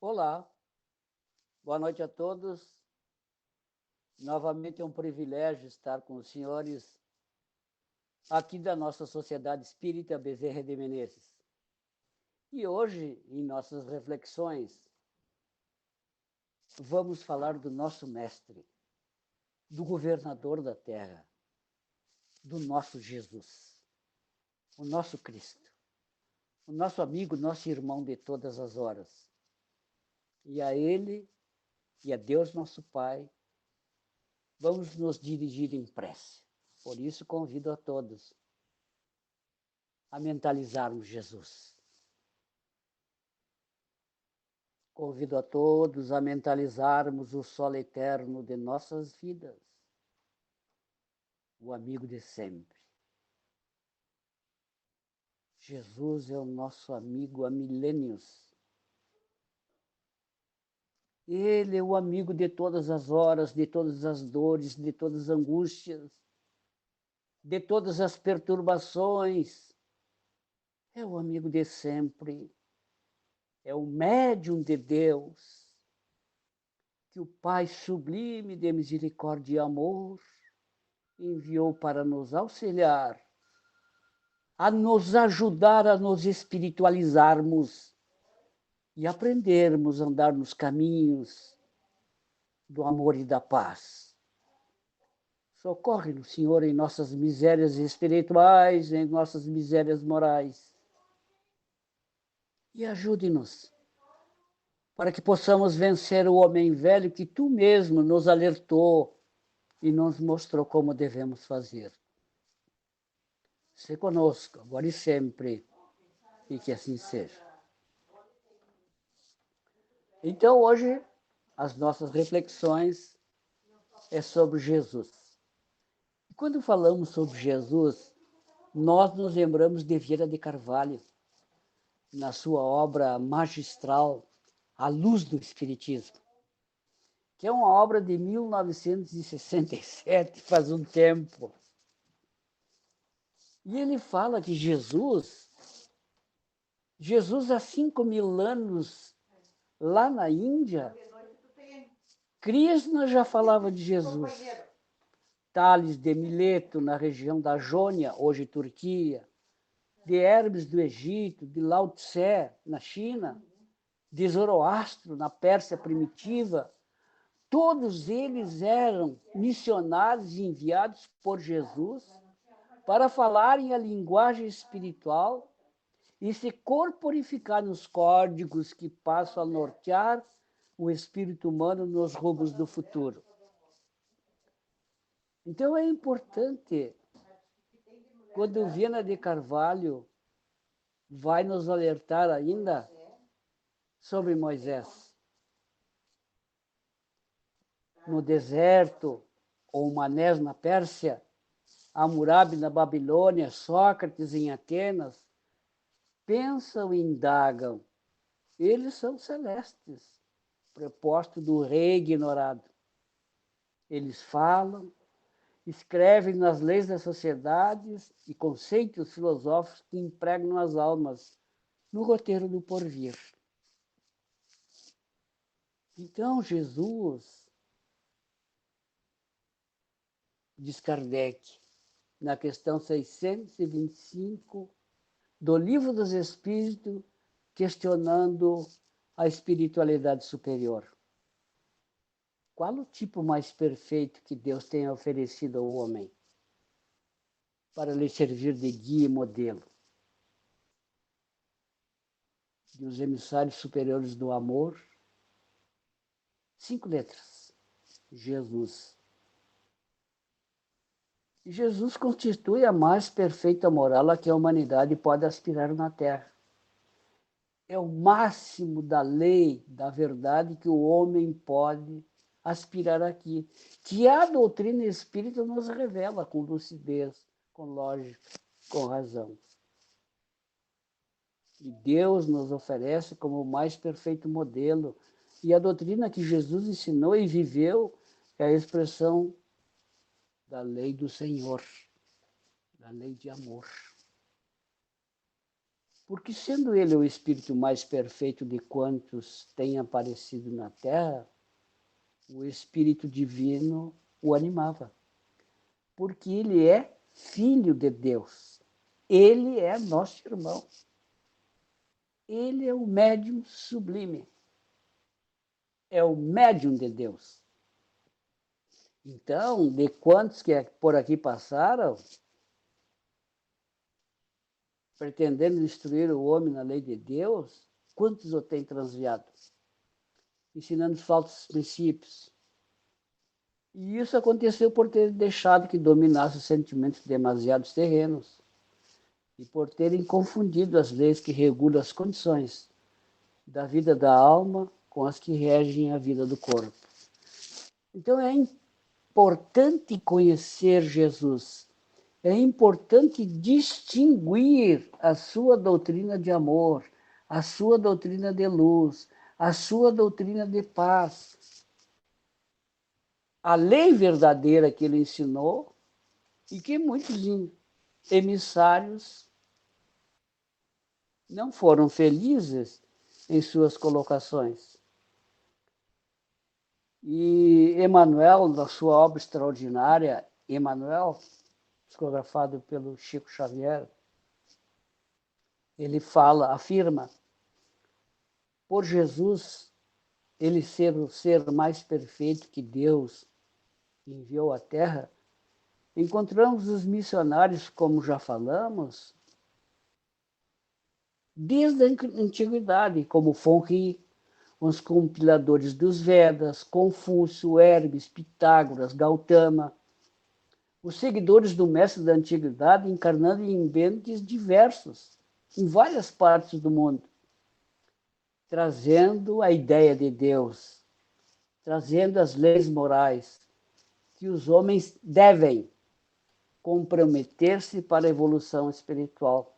Olá, boa noite a todos. Novamente é um privilégio estar com os senhores aqui da nossa Sociedade Espírita Bezerra de Menezes. E hoje, em nossas reflexões, vamos falar do nosso mestre, do governador da terra, do nosso Jesus, o nosso Cristo, o nosso amigo, nosso irmão de todas as horas. E a Ele e a Deus nosso Pai, vamos nos dirigir em prece. Por isso convido a todos a mentalizarmos Jesus. Convido a todos a mentalizarmos o solo eterno de nossas vidas, o amigo de sempre. Jesus é o nosso amigo há milênios. Ele é o amigo de todas as horas, de todas as dores, de todas as angústias, de todas as perturbações. É o amigo de sempre. É o médium de Deus, que o Pai sublime de misericórdia e amor enviou para nos auxiliar, a nos ajudar a nos espiritualizarmos e aprendermos a andar nos caminhos do amor e da paz. Socorre-nos, Senhor, em nossas misérias espirituais, em nossas misérias morais. E ajude-nos para que possamos vencer o homem velho que tu mesmo nos alertou e nos mostrou como devemos fazer. Se conosco, agora e sempre, e que assim seja. Então, hoje, as nossas reflexões é sobre Jesus. E quando falamos sobre Jesus, nós nos lembramos de Vieira de Carvalho, na sua obra magistral, A Luz do Espiritismo, que é uma obra de 1967, faz um tempo. E ele fala que Jesus, há 5.000 anos, lá na Índia, Krishna já falava de Jesus. Tales de Mileto, na região da Jônia, hoje Turquia, de Hermes do Egito, de Lao Tse, na China, de Zoroastro, na Pérsia primitiva, todos eles eram missionários enviados por Jesus para falarem a linguagem espiritual e se corporificar nos códigos que passam a nortear o espírito humano nos rumos do futuro. Então é importante, quando Viana de Carvalho vai nos alertar ainda sobre Moisés. No deserto, ou Manés na Pérsia, Hammurabi na Babilônia, Sócrates em Atenas, pensam e indagam. Eles são celestes, prepostos do rei ignorado. Eles falam, escrevem nas leis das sociedades e conceitos filosóficos que impregnam as almas no roteiro do porvir. Então, Jesus, diz Kardec, na questão 625 do Livro dos Espíritos, questionando a espiritualidade superior. Qual o tipo mais perfeito que Deus tem oferecido ao homem para lhe servir de guia e modelo? E os emissários superiores do amor, 5 letras, Jesus. E Jesus constitui a mais perfeita moral a que a humanidade pode aspirar na Terra. É o máximo da lei, da verdade que o homem pode aspirar aqui, que a doutrina espírita nos revela com lucidez, com lógica, com razão. E Deus nos oferece como o mais perfeito modelo. E a doutrina que Jesus ensinou e viveu é a expressão da lei do Senhor, da lei de amor. Porque sendo ele o espírito mais perfeito de quantos têm aparecido na Terra, o espírito divino o animava. Porque ele é filho de Deus. Ele é nosso irmão. Ele é o médium sublime. É o médium de Deus. Então, de quantos que por aqui passaram, pretendendo instruir o homem na lei de Deus, quantos o têm transviado? Ensinando falsos princípios. E isso aconteceu por ter deixado que dominasse os sentimentos demasiados terrenos e por terem confundido as leis que regulam as condições da vida da alma com as que regem a vida do corpo. Então é importante conhecer Jesus. É importante distinguir a sua doutrina de amor, a sua doutrina de luz, a sua doutrina de paz. A lei verdadeira que ele ensinou e que muitos emissários não foram felizes em suas colocações. E Emmanuel, na sua obra extraordinária, Emmanuel, psicografado pelo Chico Xavier, ele afirma, por Jesus, ele ser o ser mais perfeito que Deus enviou à Terra, encontramos os missionários, como já falamos, desde a antiguidade, como Fonri, os compiladores dos Vedas, Confúcio, Hermes, Pitágoras, Gautama, os seguidores do mestre da antiguidade encarnando em ambientes diversos, em várias partes do mundo, trazendo a ideia de Deus, trazendo as leis morais que os homens devem comprometer-se para a evolução espiritual.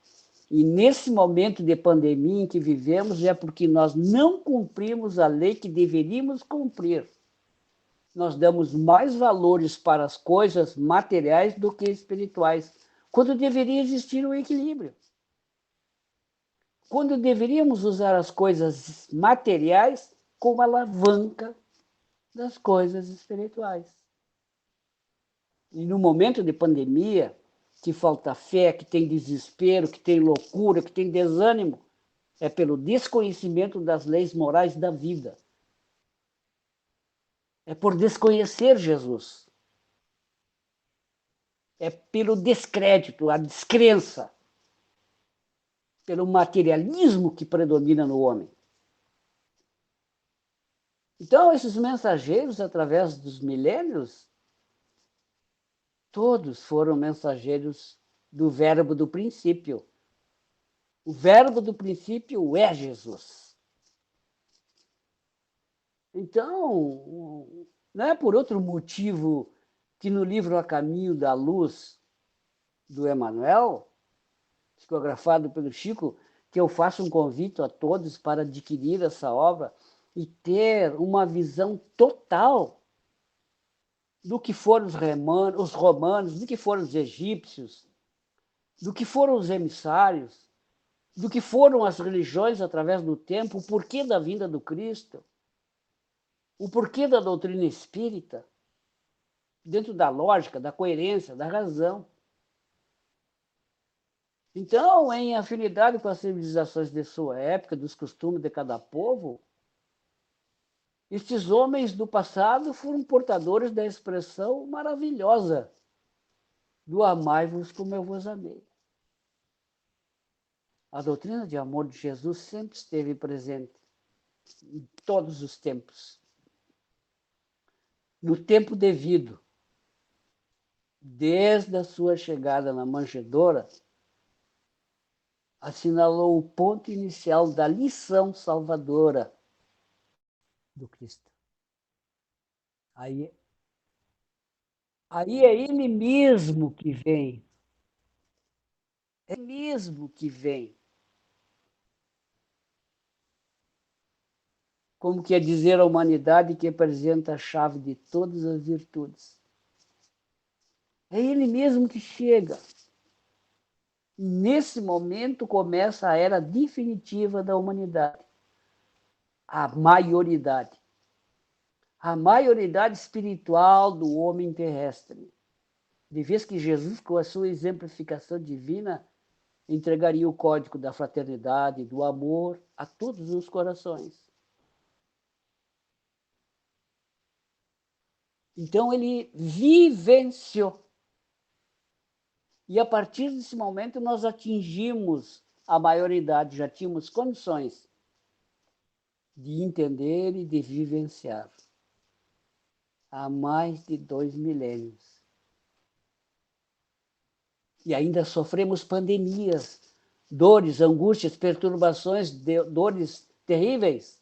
E nesse momento de pandemia em que vivemos é porque nós não cumprimos a lei que deveríamos cumprir. Nós damos mais valores para as coisas materiais do que espirituais, quando deveria existir um equilíbrio. Quando deveríamos usar as coisas materiais como alavanca das coisas espirituais. E no momento de pandemia, que falta fé, que tem desespero, que tem loucura, que tem desânimo, é pelo desconhecimento das leis morais da vida. É por desconhecer Jesus. É pelo descrédito, a descrença, pelo materialismo que predomina no homem. Então, esses mensageiros, através dos milênios, todos foram mensageiros do verbo do princípio. O verbo do princípio é Jesus. Então, não é por outro motivo que no livro A Caminho da Luz, do Emmanuel, psicografado pelo Chico, que eu faço um convite a todos para adquirir essa obra e ter uma visão total do que foram os romanos, do que foram os egípcios, do que foram os emissários, do que foram as religiões através do tempo, o porquê da vinda do Cristo, o porquê da doutrina espírita, dentro da lógica, da coerência, da razão. Então, em afinidade com as civilizações de sua época, dos costumes de cada povo, estes homens do passado foram portadores da expressão maravilhosa do amai-vos como eu vos amei. A doutrina de amor de Jesus sempre esteve presente em todos os tempos. No tempo devido, desde a sua chegada na manjedoura, assinalou o ponto inicial da lição salvadora do Cristo. Aí é ele mesmo que vem. É ele mesmo que vem. Como quer dizer a humanidade que apresenta a chave de todas as virtudes. É ele mesmo que chega. Nesse momento começa a era definitiva da humanidade, a maioridade. A maioridade espiritual do homem terrestre. De vez que Jesus, com a sua exemplificação divina, entregaria o código da fraternidade, do amor a todos os corações. Então ele vivenciou. E a partir desse momento nós atingimos a maioridade, já tínhamos condições de entender e de vivenciar. Há mais de 2 milênios. E ainda sofremos pandemias, dores, angústias, perturbações, dores terríveis,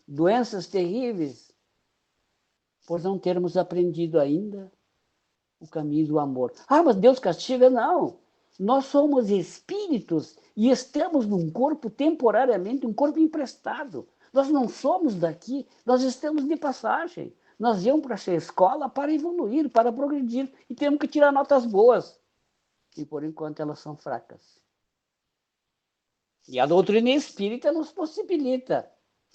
doenças terríveis, por não termos aprendido ainda o caminho do amor. Ah, mas Deus castiga? Não. Nós somos espíritos e estamos num corpo temporariamente, um corpo emprestado. Nós não somos daqui, nós estamos de passagem. Nós viemos para essa escola para evoluir, para progredir, e temos que tirar notas boas. E por enquanto elas são fracas. E a doutrina espírita nos possibilita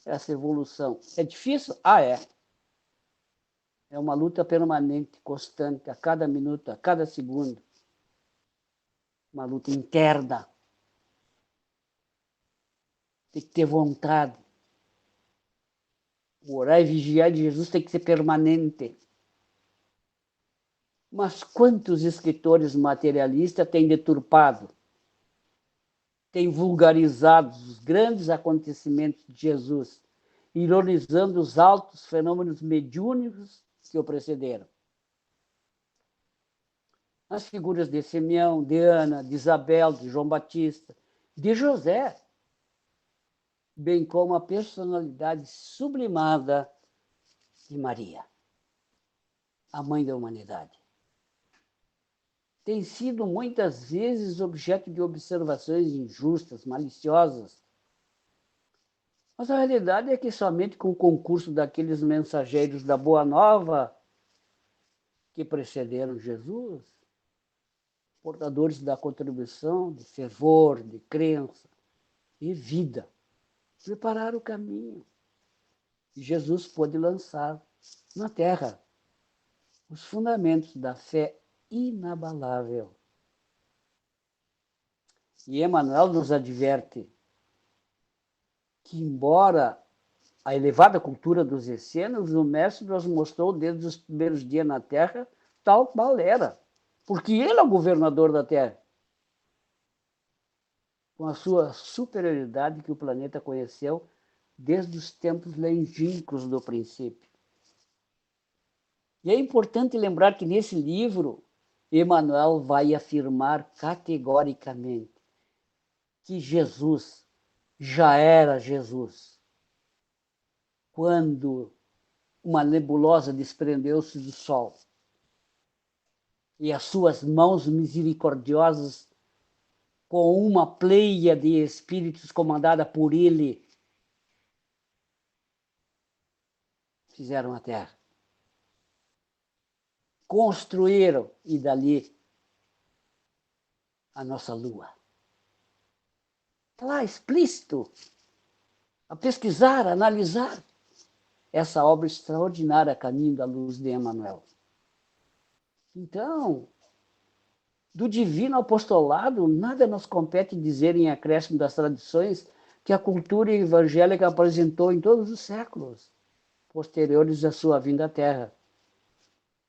essa evolução. É difícil? Ah, é. É uma luta permanente, constante, a cada minuto, a cada segundo. Uma luta interna. Tem que ter vontade. O orar e vigiar de Jesus tem que ser permanente. Mas quantos escritores materialistas têm deturpado, têm vulgarizado os grandes acontecimentos de Jesus, ironizando os altos fenômenos mediúnicos que o precederam. As figuras de Simeão, de Ana, de Isabel, de João Batista, de José, bem como a personalidade sublimada de Maria, a mãe da humanidade. Tem sido muitas vezes objeto de observações injustas, maliciosas. Mas a realidade é que somente com o concurso daqueles mensageiros da Boa Nova que precederam Jesus, portadores da contribuição, de fervor, de crença e vida, prepararam o caminho. E Jesus pôde lançar na terra os fundamentos da fé inabalável. E Emmanuel nos adverte que, embora a elevada cultura dos essênios, o mestre nos mostrou desde os primeiros dias na Terra tal qual era, porque ele é o governador da Terra, com a sua superioridade que o planeta conheceu desde os tempos longínquos do princípio. E é importante lembrar que nesse livro, Emmanuel vai afirmar categoricamente que Jesus já era Jesus quando uma nebulosa desprendeu-se do Sol e as suas mãos misericordiosas, com uma pleia de espíritos comandada por ele, fizeram a Terra. Construíram, e dali, a nossa Lua. Está lá explícito, a pesquisar, a analisar essa obra extraordinária, Caminho da Luz de Emmanuel. Então, do divino apostolado, nada nos compete dizer em acréscimo das tradições que a cultura evangélica apresentou em todos os séculos posteriores à sua vinda à Terra,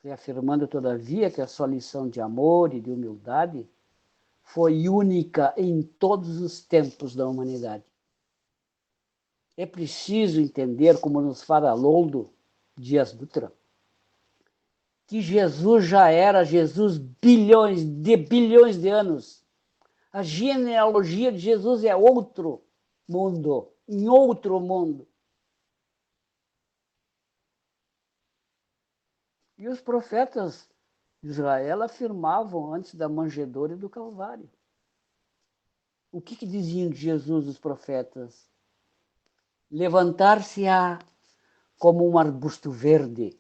reafirmando, todavia, que a sua lição de amor e de humildade foi única em todos os tempos da humanidade. É preciso entender, como nos fala Haroldo Dias Dutra, que Jesus já era Jesus bilhões de anos. A genealogia de Jesus é outro mundo, em outro mundo. E os profetas de Israel afirmavam antes da manjedoura e do Calvário. O que diziam de Jesus os profetas? Levantar-se-á como um arbusto verde,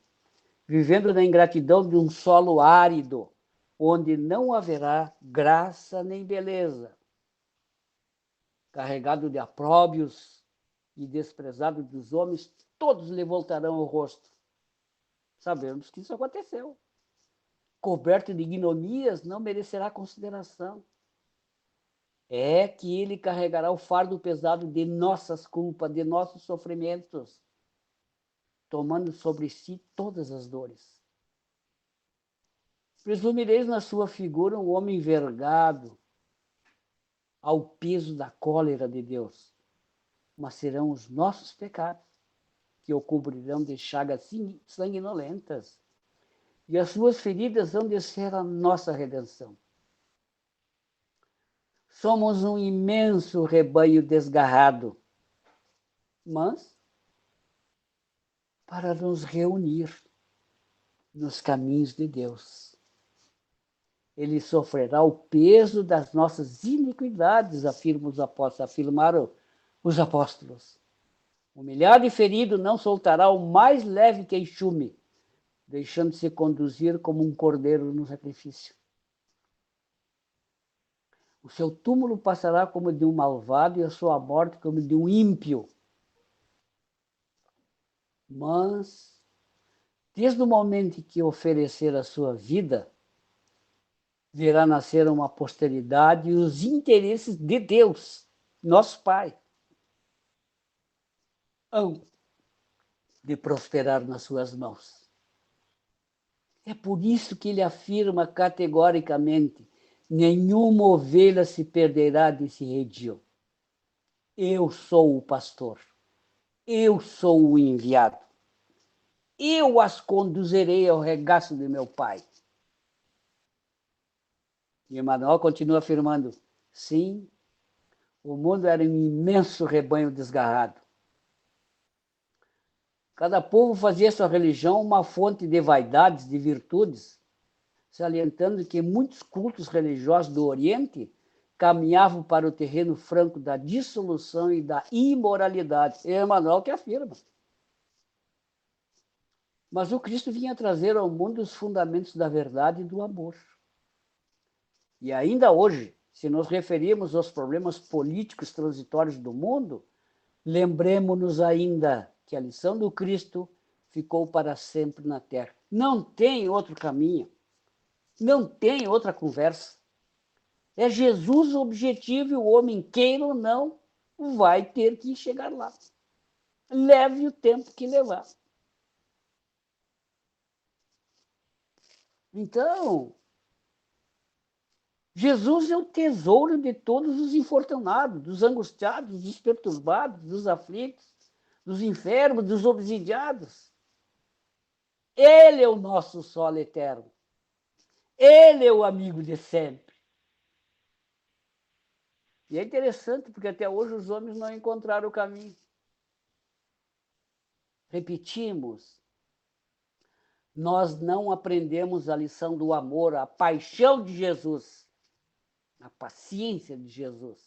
vivendo na ingratidão de um solo árido, onde não haverá graça nem beleza. Carregado de opróbrios e desprezado dos homens, todos lhe voltarão o rosto. Sabemos que isso aconteceu. Coberto de ignominias, não merecerá consideração. É que ele carregará o fardo pesado de nossas culpas, de nossos sofrimentos, tomando sobre si todas as dores. Presumireis na sua figura um homem envergado ao peso da cólera de Deus, mas serão os nossos pecados que o cobrirão de chagas sanguinolentas, e as suas feridas hão de ser a nossa redenção. Somos um imenso rebanho desgarrado, mas para nos reunir nos caminhos de Deus. Ele sofrerá o peso das nossas iniquidades, afirmaram os apóstolos. Humilhado e ferido, não soltará o mais leve queixume, deixando-se conduzir como um cordeiro no sacrifício. O seu túmulo passará como de um malvado e a sua morte como de um ímpio. Mas, desde o momento em que oferecer a sua vida, verá nascer uma posteridade e os interesses de Deus, nosso Pai, hão de prosperar nas suas mãos. É por isso que ele afirma categoricamente: nenhuma ovelha se perderá desse redil. Eu sou o pastor, eu sou o enviado. Eu as conduzirei ao regaço de meu Pai. E Emmanuel continua afirmando: sim, o mundo era um imenso rebanho desgarrado. Cada povo fazia sua religião uma fonte de vaidades, de virtudes, salientando que muitos cultos religiosos do Oriente caminhavam para o terreno franco da dissolução e da imoralidade. É Emmanuel que afirma. Mas o Cristo vinha trazer ao mundo os fundamentos da verdade e do amor. E ainda hoje, se nos referirmos aos problemas políticos transitórios do mundo, lembremos-nos ainda que a lição do Cristo ficou para sempre na terra. Não tem outro caminho, não tem outra conversa. É Jesus o objetivo e o homem, queira ou não, vai ter que chegar lá. Leve o tempo que levar. Então, Jesus é o tesouro de todos os infortunados, dos angustiados, dos perturbados, dos aflitos, dos enfermos, dos obsidiados. Ele é o nosso sol eterno. Ele é o amigo de sempre. E é interessante, porque até hoje os homens não encontraram o caminho. Repetimos, nós não aprendemos a lição do amor, a paixão de Jesus, a paciência de Jesus.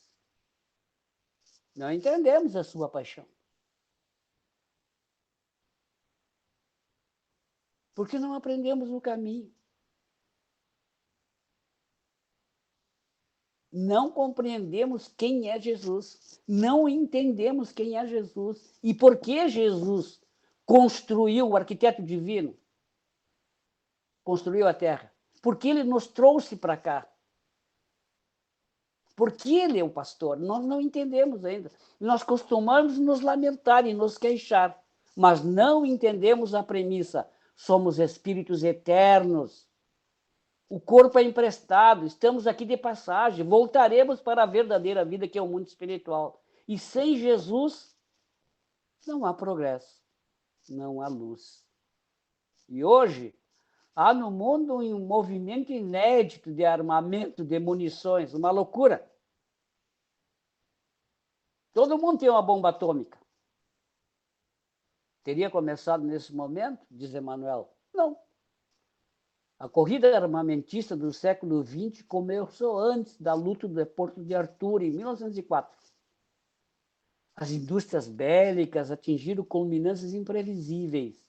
Não entendemos a sua paixão. Porque não aprendemos o caminho. Não compreendemos quem é Jesus. Não entendemos quem é Jesus. E por que Jesus construiu o arquiteto divino? Construiu a terra. Porque ele nos trouxe para cá. Porque ele é o pastor. Nós não entendemos ainda. Nós costumamos nos lamentar e nos queixar. Mas não entendemos a premissa. Somos espíritos eternos. O corpo é emprestado, estamos aqui de passagem, voltaremos para a verdadeira vida que é o mundo espiritual. E sem Jesus, não há progresso, não há luz. E hoje, há no mundo um movimento inédito de armamento, de munições, uma loucura. Todo mundo tem uma bomba atômica. Teria começado nesse momento, diz Emmanuel? Não. A corrida armamentista do século XX começou antes da luta do Porto de Arthur, em 1904. As indústrias bélicas atingiram culminâncias imprevisíveis.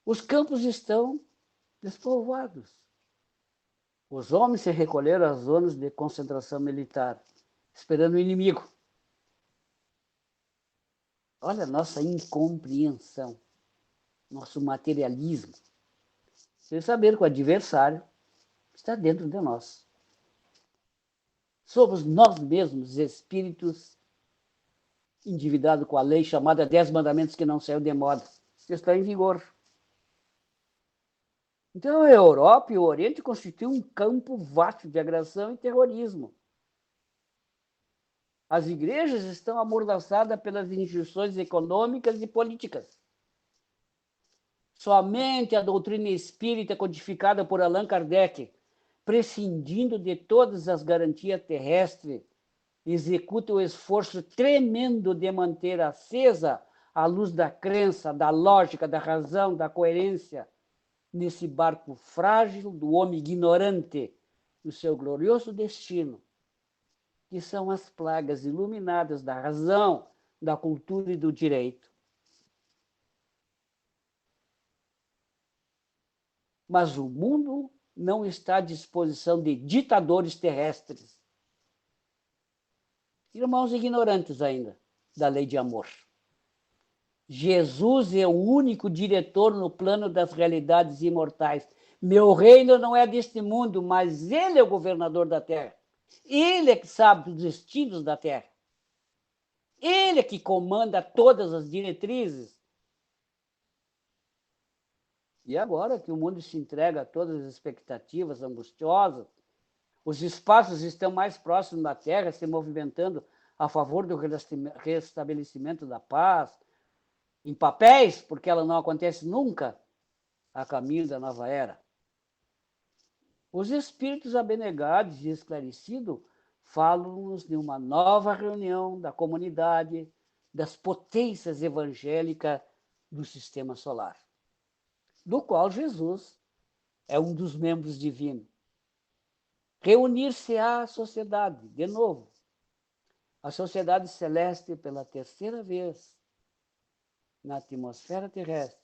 Os campos estão despovoados. Os homens se recolheram às zonas de concentração militar, esperando o inimigo. Olha a nossa incompreensão, nosso materialismo. Sem saber que o adversário está dentro de nós. Somos nós mesmos espíritos endividados com a lei chamada 10 mandamentos que não saiu de moda. Isso está em vigor. Então, a Europa e o Oriente constituem um campo vasto de agressão e terrorismo. As igrejas estão amordaçadas pelas injunções econômicas e políticas. Somente a doutrina espírita codificada por Allan Kardec, prescindindo de todas as garantias terrestres, executa o esforço tremendo de manter acesa a luz da crença, da lógica, da razão, da coerência, nesse barco frágil do homem ignorante, o seu glorioso destino, que são as plagas iluminadas da razão, da cultura e do direito. Mas o mundo não está à disposição de ditadores terrestres. Irmãos ignorantes ainda da lei de amor. Jesus é o único diretor no plano das realidades imortais. Meu reino não é deste mundo, mas ele é o governador da terra. Ele é que sabe dos destinos da terra. Ele é que comanda todas as diretrizes. E agora que o mundo se entrega a todas as expectativas angustiosas, os espaços estão mais próximos da Terra, se movimentando a favor do restabelecimento da paz, em papéis, porque ela não acontece nunca, a caminho da nova era. Os espíritos abnegados e esclarecidos falam-nos de uma nova reunião da comunidade, das potências evangélicas do sistema solar, do qual Jesus é um dos membros divinos. Reunir-se-á a sociedade, de novo, a sociedade celeste pela terceira vez na atmosfera terrestre,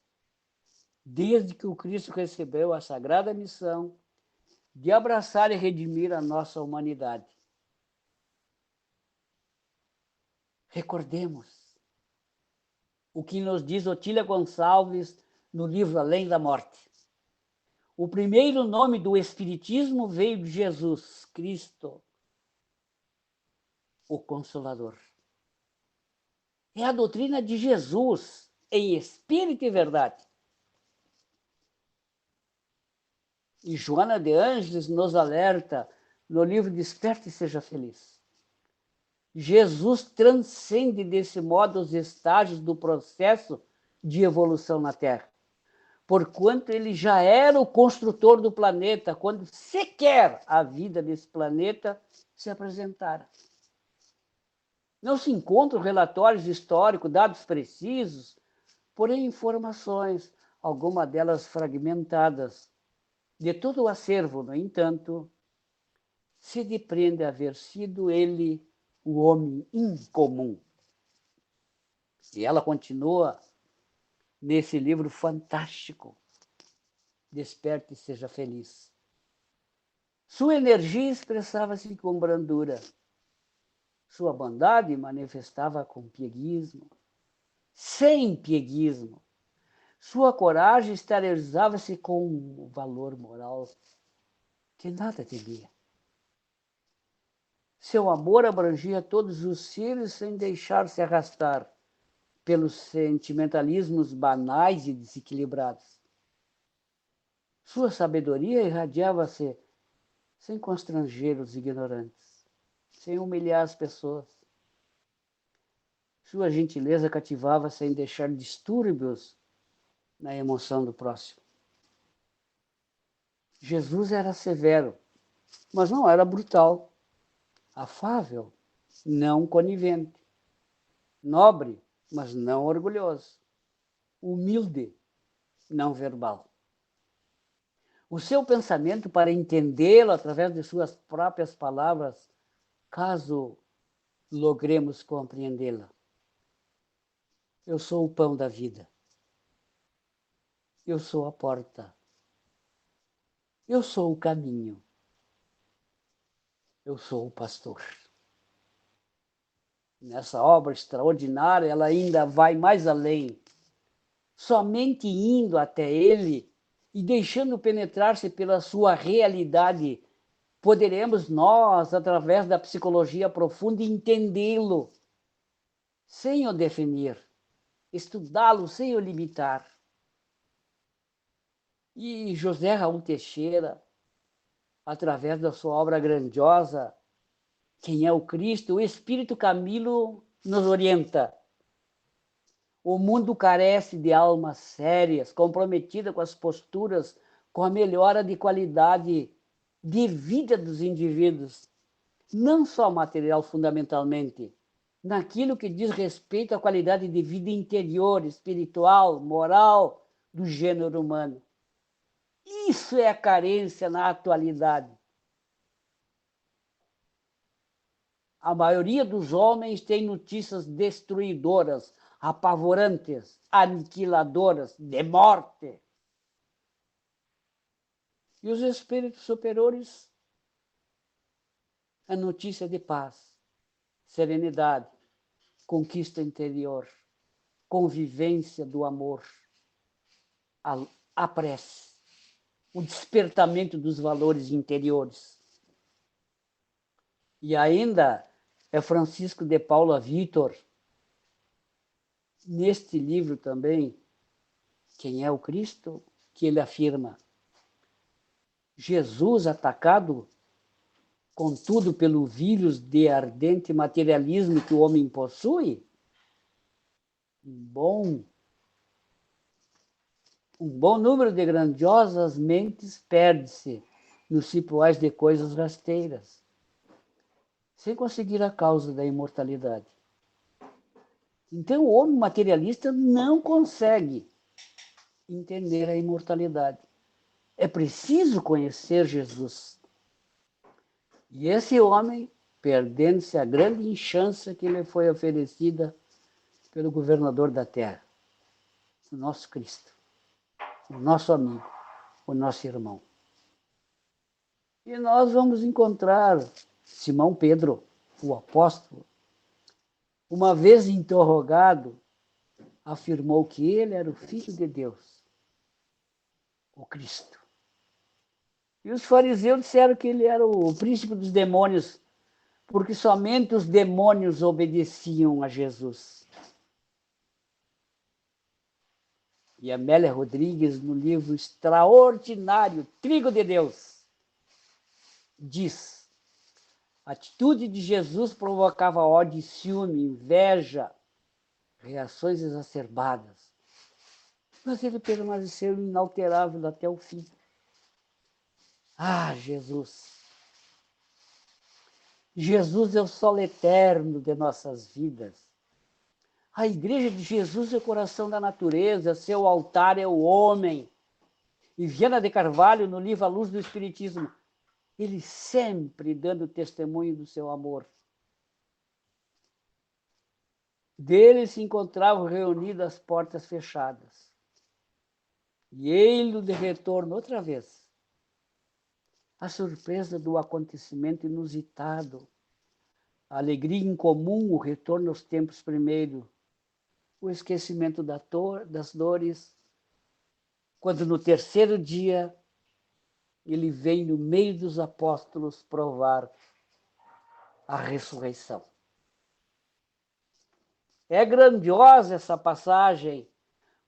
desde que o Cristo recebeu a sagrada missão de abraçar e redimir a nossa humanidade. Recordemos o que nos diz Otília Gonçalves no livro Além da Morte. O primeiro nome do Espiritismo veio de Jesus Cristo, o Consolador. É a doutrina de Jesus, em espírito e verdade. E Joana de Ângeles nos alerta no livro Desperte e Seja Feliz. Jesus transcende desse modo os estágios do processo de evolução na Terra, porquanto ele já era o construtor do planeta quando sequer a vida desse planeta se apresentara. Não se encontram relatórios históricos, dados precisos, porém informações, algumas delas fragmentadas. De todo o acervo, no entanto, se depreende haver sido ele o homem incomum. E ela continua nesse livro fantástico, Desperte e Seja Feliz. Sua energia expressava-se com brandura. Sua bondade manifestava com pieguismo, sem pieguismo. Sua coragem exteriorizava-se com o valor moral que nada temia. Seu amor abrangia todos os seres sem deixar-se arrastar pelos sentimentalismos banais e desequilibrados. Sua sabedoria irradiava-se sem constranger os ignorantes, sem humilhar as pessoas. Sua gentileza cativava sem deixar distúrbios na emoção do próximo. Jesus era severo, mas não era brutal. Afável, não conivente. Nobre, mas não orgulhoso. Humilde, não verbal. O seu pensamento, para entendê-lo através de suas próprias palavras, caso logremos compreendê-la. Eu sou o pão da vida. Eu sou a porta. Eu sou o caminho. Eu sou o pastor. Nessa obra extraordinária, ela ainda vai mais além. Somente indo até ele e deixando penetrar-se pela sua realidade, poderemos nós, através da psicologia profunda, entendê-lo, sem o definir, estudá-lo sem o limitar. E José Raul Teixeira, através da sua obra grandiosa, Quem é o Cristo, o Espírito Camilo nos orienta. O mundo carece de almas sérias, comprometidas com as posturas, com a melhora de qualidade de vida dos indivíduos, não só material fundamentalmente, naquilo que diz respeito à qualidade de vida interior, espiritual, moral do gênero humano. Isso é a carência na atualidade. A maioria dos homens tem notícias destruidoras, apavorantes, aniquiladoras, de morte. E os espíritos superiores, a notícia de paz, serenidade, conquista interior, convivência do amor, a prece, o despertamento dos valores interiores. E ainda é Francisco de Paula Vitor, neste livro também, Quem é o Cristo, que ele afirma: Jesus atacado, contudo, pelo vírus de ardente materialismo que o homem possui, um bom número de grandiosas mentes perde-se nos cipoais de coisas rasteiras, sem conseguir a causa da imortalidade. Então, o homem materialista não consegue entender a imortalidade. É preciso conhecer Jesus. E esse homem, perdendo-se a grande enxança que lhe foi oferecida pelo governador da terra, o nosso Cristo, o nosso amigo, o nosso irmão. E nós vamos encontrar Simão Pedro, o apóstolo, uma vez interrogado, afirmou que ele era o Filho de Deus, o Cristo. E os fariseus disseram que ele era o príncipe dos demônios, porque somente os demônios obedeciam a Jesus. E Amélia Rodrigues, no livro extraordinário Trigo de Deus, diz: a atitude de Jesus provocava ódio e ciúme, inveja, reações exacerbadas. Mas ele permaneceu inalterável até o fim. Ah, Jesus! Jesus é o sol eterno de nossas vidas. A igreja de Jesus é o coração da natureza, seu altar é o homem. E Viana de Carvalho, no livro A Luz do Espiritismo, ele sempre dando testemunho do seu amor. Dele se encontravam reunidas as portas fechadas. E ele de retorno outra vez. A surpresa do acontecimento inusitado, a alegria incomum, o retorno aos tempos primeiros, o esquecimento das dores, quando no terceiro dia ele vem no meio dos apóstolos provar a ressurreição. É grandiosa essa passagem,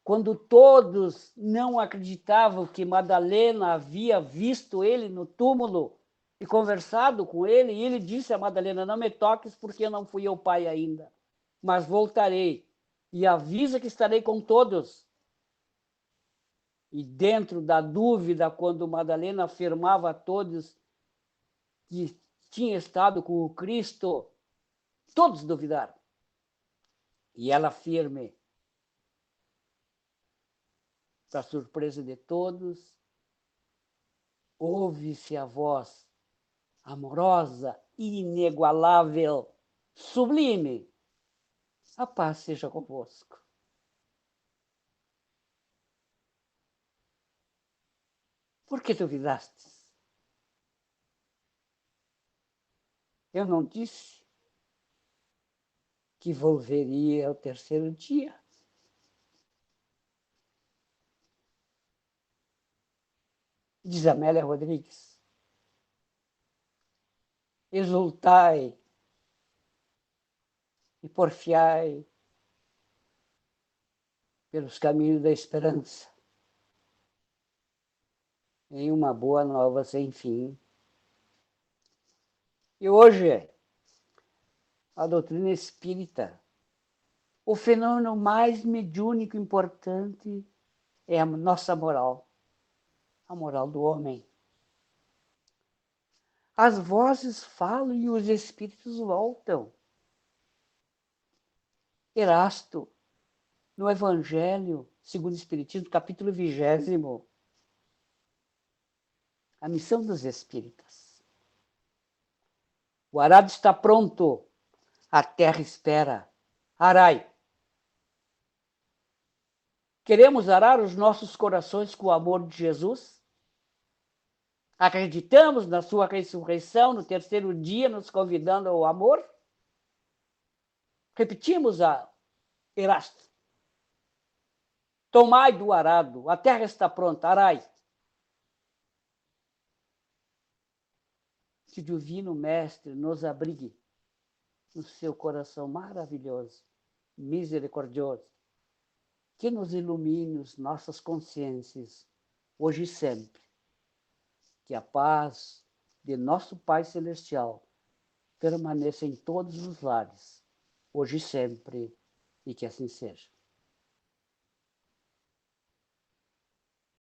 quando todos não acreditavam que Madalena havia visto ele no túmulo e conversado com ele, e ele disse a Madalena: não me toques porque eu não fui ao Pai ainda, mas voltarei e avisa que estarei com todos. E dentro da dúvida, quando Madalena afirmava a todos que tinha estado com o Cristo, todos duvidaram. E ela firme, para surpresa de todos, ouve-se a voz amorosa, inigualável, sublime: a paz seja convosco. Por que duvidaste? Eu não disse que volveria ao terceiro dia. Diz Amélia Rodrigues. Exultai e porfiai pelos caminhos da esperança, em uma boa nova sem fim. E hoje, a doutrina espírita, o fenômeno mais mediúnico importante é a nossa moral, a moral do homem. As vozes falam e os espíritos voltam. Erasto, no Evangelho segundo o Espiritismo, capítulo 20, a missão dos espíritas. O arado está pronto, a terra espera. Arai. Queremos arar os nossos corações com o amor de Jesus? Acreditamos na sua ressurreição no terceiro dia, nos convidando ao amor? Repetimos a Erasto. Tomai do arado, a terra está pronta, arai. Que o Divino Mestre nos abrigue no seu coração maravilhoso, misericordioso, que nos ilumine as nossas consciências, hoje e sempre. Que a paz de nosso Pai Celestial permaneça em todos os lares, hoje e sempre, e que assim seja.